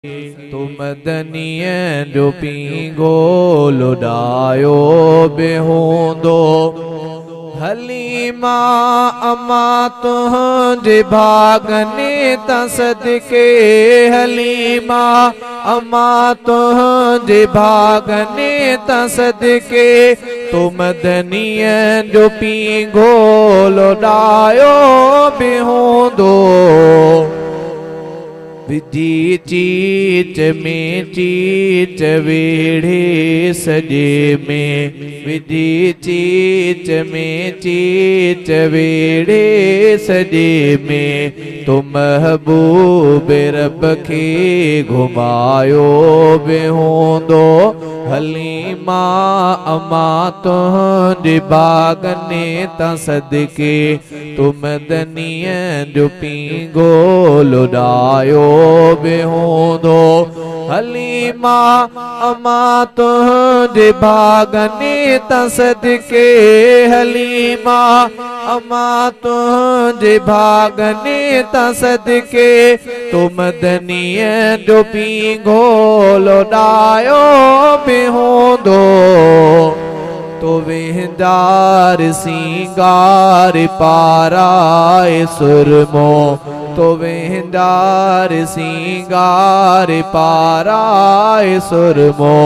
तुम दनिय जो पींगो लुडायो बेहूंदो हलीमा अमा तुझे भागने तसदके हलीमा अमा तुझे भागने तसदके तुम दनिय जो पींगो लुडायो बेहूंदो विधी चीच में चीच वेढ़े सजे में विधी चीच में चीच वेढ़े सजे में तुम महबूब रब के घुमायो बेहूंदो हलीमा अमा तुझे बागने तसदके तुम दनिय जो पींगो लुडायो बेहूंदो हलीमा अमा तुझे भागने तसदके हलीमा अमा तुझे भागने तसदके तुम दनिय जो पींगो लुडायो बेहूंदो तो वेहदार सिंगार पाराए सुरमो तो वेहदार सिंगार पाराए सुरमो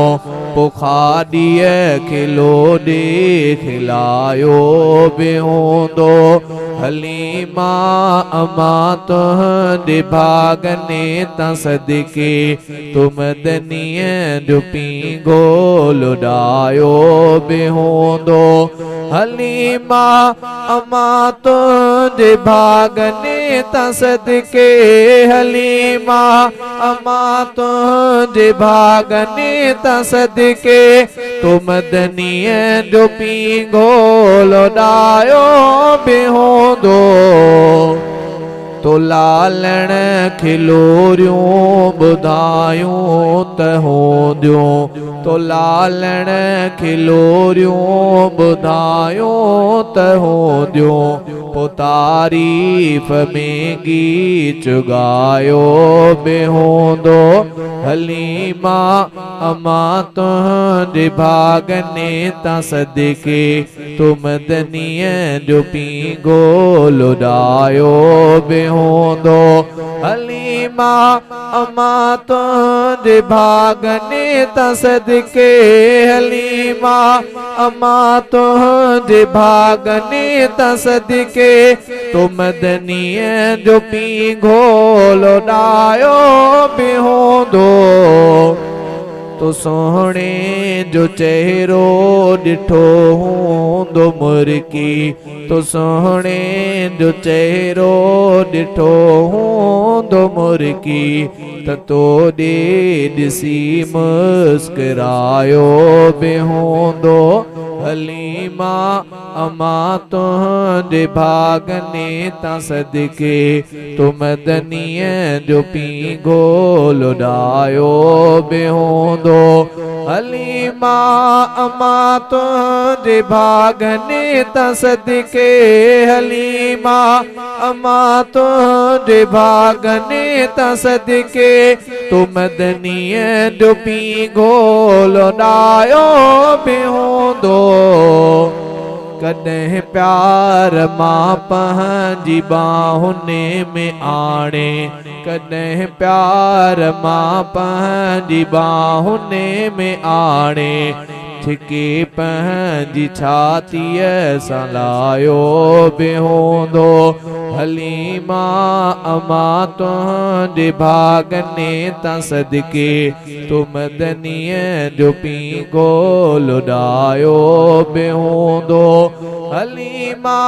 पुखाड़िय खिलो दे खिलायो बेहूंदो हलीमा अमा तुझे भागने तसदके तुम दनिय जो पींगो लुडायो बेहूंदो हलीमा अमा तुझे भागने तसदके हलीमा अमा तुझे भागने तसदके तुम दनिय जो पींगो लुडायो बेहूंदो तो लालण खिलोरियों बुधायूं तहोंदियों तो लालण खिलोरियों बुधायूं तहोंदियों पो तारीफ में गीत गायो बेहूंदो हलीमा अमा तुझे भागने तसदके तुम दनिय जो पींगो लुडायो बेहूंदो हलीमा अमा तुझे भागने तसदके हलीमा अमा तुझे भागने तसदके तुम दनिय जो पींगो लुडायो बेहूंदो तो सोहणे जो चेहरो डिठो हूंदो मुर्की तो सोहणे जो चेहरो डिठो हूंदो मुर्की त तोॾे ॾिसी मुस्कुरायो बेहूंदो हलीमा अमा तुझे भागने तसदके तुम दनिय जो पींगो लुडायो बेहूंदो हलीमा अमा तुझे भागने तसदके हलीमा अमा तुझे भागने तसदके तुम दनिय जो पींगो लुडायो बेहूंदो कॾहिं प्यार मां पंहिंजी बाहुने में आणे कॾहिं प्यार मां पंहिंजी बाहुने में आणे छिके पंहिंजी छातीअ सां लायो बेहूंदो हलीमा अमा तुझे भागने तसदके तुम दनिय जो पींगो लुडायो बेहूंदो हलीमा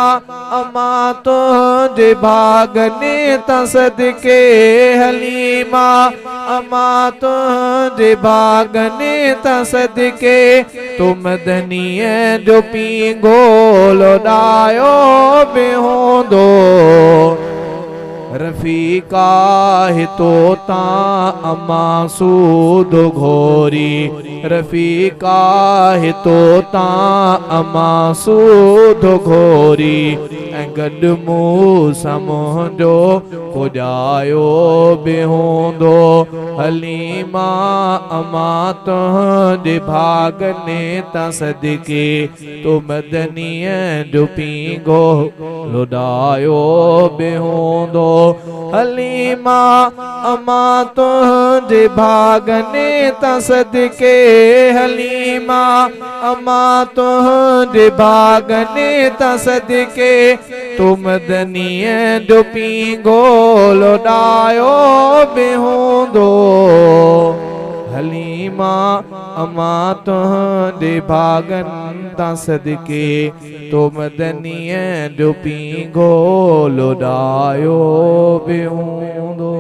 अमा तुझे भागने तसदके हलीमा अमा तुझे भागने तसदके तुम दनिय जो पींगो लुडायो बेहूंदो रफीका हितो ता अमा सूद घोरी रफीका हितो ता अमा सूद घोरी गॾु मूं समुझो पुॼायो बि हूंदो हलीमा अमा तुंहिंजे भागने ता सदके तो मदनीअ जो पींगो लुॾायो बि हूंदो हलीमा अमा तुंहिंजे भागने ता सदके हलीमा अमा तुंहिंजे भागने ता सदके तुम दनीअ जो पींगो लुॾायो बि हूंदो हलीमा अमा तुंहिंजे भागनि तां सदके तुम दनीअ जो पींगो लुॾायो बि हूंदो।